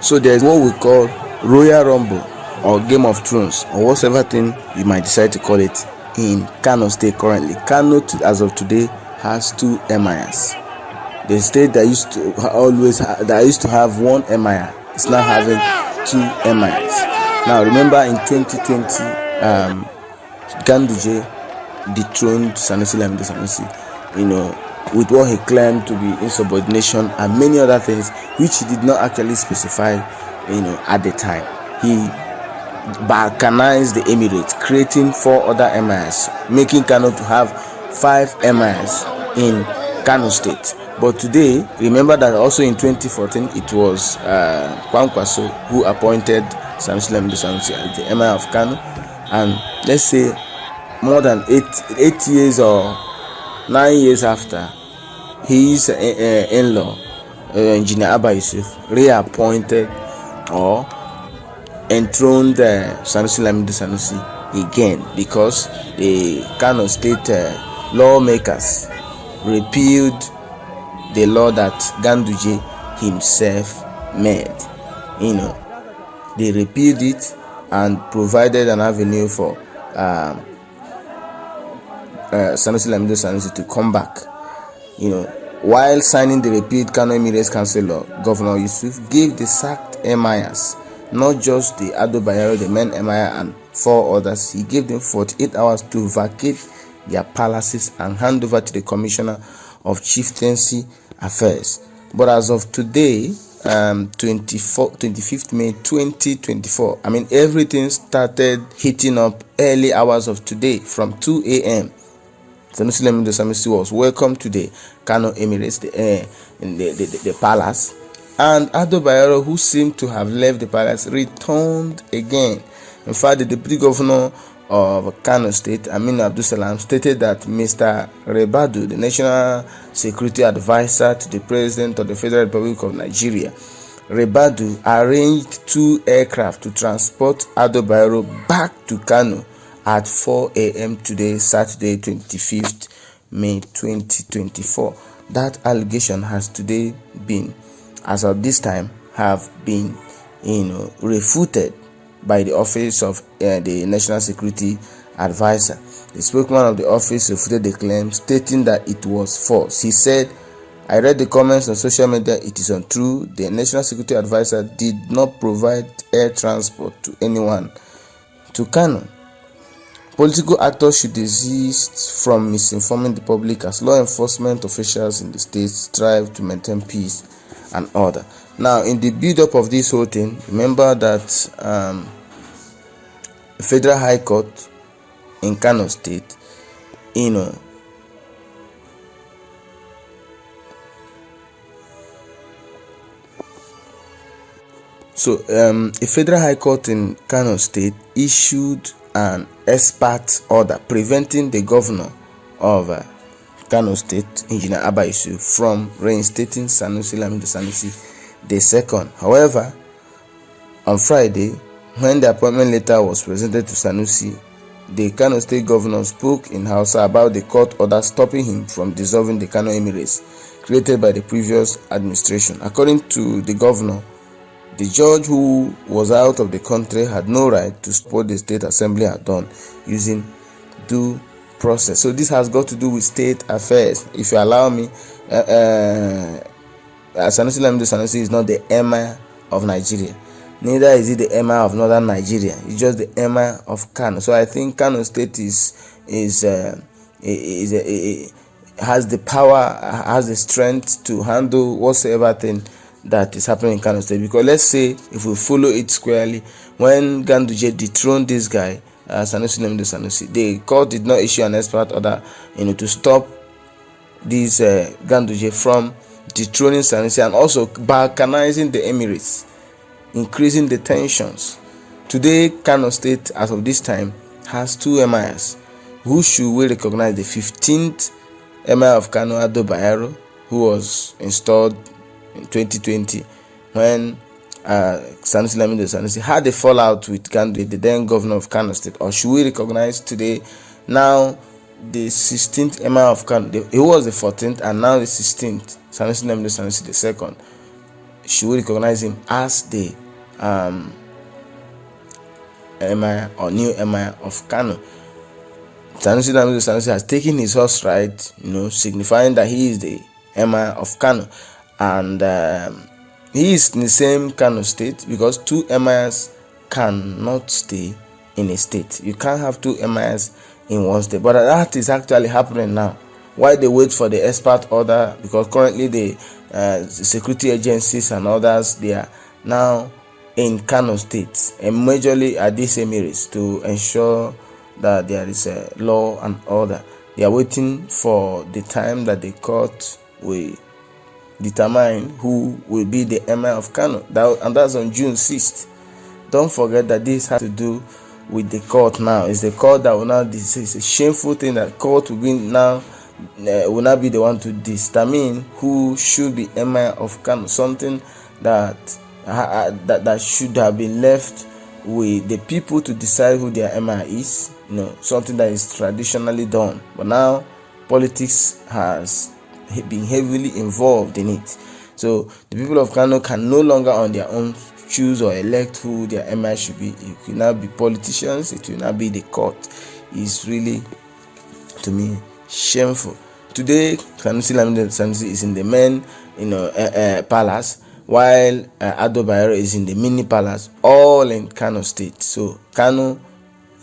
So there is what we call Royal Rumble or Game of Thrones or whatever thing you might decide to call it in Kano State currently. Kano, as of today, has 2 emirs. The state that used to have 1 emir is now having 2 emirs. Now remember, in 2020, Ganduje dethroned Sanusi Lamido Sanusi, with what he claimed to be insubordination and many other things which he did not actually specify, at the time. He balkanized the emirate, creating 4 other emirs, making Kano to have 5 emirs in Kano State. But today, remember that also in 2014, it was Kwankwaso who appointed Sanusi Lamido Sanusi as the Emir of Kano, and let's say more than 8 years or 9 years after, his in-law, Engineer Abba Ysusf, reappointed or enthroned Sanusi Lamido Sanusi again, because the Kano State lawmakers repealed the law that Ganduje himself made. They repealed it and provided an avenue for Sanusi Lamido Sanusi to come back. While signing the repealed Kano Emirates Council law, Governor Ysusf gave the sacked emirs, not just the Ado Bayero, the main emir, and 4 others. He gave them 48 hours to vacate their palaces and hand over to the Commissioner of Chieftaincy Affairs. But as of today, 25th May 2024, everything started heating up early hours of today from 2 a.m. Sanusi Lamido Sanusi was welcomed to the Kano Emirates, the palace, and Ado Bayero, who seemed to have left the palace, returned again. In fact, the Deputy Governor of Kano State, Aminu Ado Bayero, stated that Mr. Rebadu, the National Security Advisor to the President of the Federal Republic of Nigeria, Rebadu arranged 2 aircraft to transport Ado Bayero back to Kano at 4 a.m. today, Saturday, 25th May 2024. That allegation has today been, as of this time, have been, refuted by the office of the National Security Advisor. The spokesman of the office refuted the claim, stating that it was false. He said, "I read the comments on social media. It is untrue. The National Security Advisor did not provide air transport to anyone to Kano. Political actors should desist from misinforming the public as law enforcement officials in the state strive to maintain peace and order." Now, in the build-up of this whole thing, remember that the Federal High Court in Kano State, a Federal High Court in Kano State issued an expert order preventing the governor of Kano State, Engineer Abba, from reinstating Sanusi Lamido Sanusi II. However, on Friday, when the appointment letter was presented to Sanusi, the Kano State governor spoke in Hausa about the court order stopping him from dissolving the Kano Emirates created by the previous administration. According to the governor, the judge who was out of the country had no right to support the state assembly had done using due process. So this has got to do with state affairs. If you allow me, Sanusi Lamido Sanusi is not the Emir of Nigeria. Neither is he the Emir of Northern Nigeria. He's just the Emir of Kano. So I think Kano State has the power, has the strength to handle whatsoever thing that is happening in Kano State. Because let's say, if we follow it squarely, when Ganduje dethroned this guy, Sanusi Lamido Sanusi, the court did not issue an expert order, to stop this Ganduje from dethroning Sanusi and also balkanizing the Emirates, increasing the tensions. Today, Kano State, as of this time, has 2 emirs. Who should we recognize? The 15th Emir of Kano, Ado Bayero, who was installed in 2020 when Sanusi Lamido Sanusi had a fallout with Ganduje, the then governor of Kano State? Or should we recognize today now the 16th Emir of Kano? He was the 14th and now the 16th, Sanusi Lamido Sanusi II. should recognize him as the Emir or new Emir of Kano. Sanusi Lamido Sanusi has taken his horse ride, signifying that he is the Emir of Kano, and he is in the same Kano State, because two emirs cannot stay in a state. You can't have two emirs in one state, but that is actually happening now. While they wait for the expert order, because currently the security agencies and others, they are now in Kano State, and majorly at these Emirs, to ensure that there is a law and order. They are waiting for the time that the court will determine who will be the Emir of Kano, and that's on June 6th. Don't forget that this has to do with the court now. It's the court that will now. This is a shameful thing that court will be now. Will not be the one to determine who should be Emir of Kano. Something that should have been left with the people to decide who their Emir is. Something that is traditionally done, but now politics has been heavily involved in it. So the people of Kano can no longer on their own choose or elect who their Emir should be. It will not be politicians, it will not be the court. It's really, to me, shameful. Today, Sanusi Lamido Sanusi is in the main, palace, while Ado Bayero is in the mini palace, all in Kano State. So Kano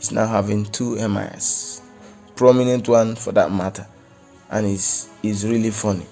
is now having two Emirs, prominent one for that matter, and it's really funny.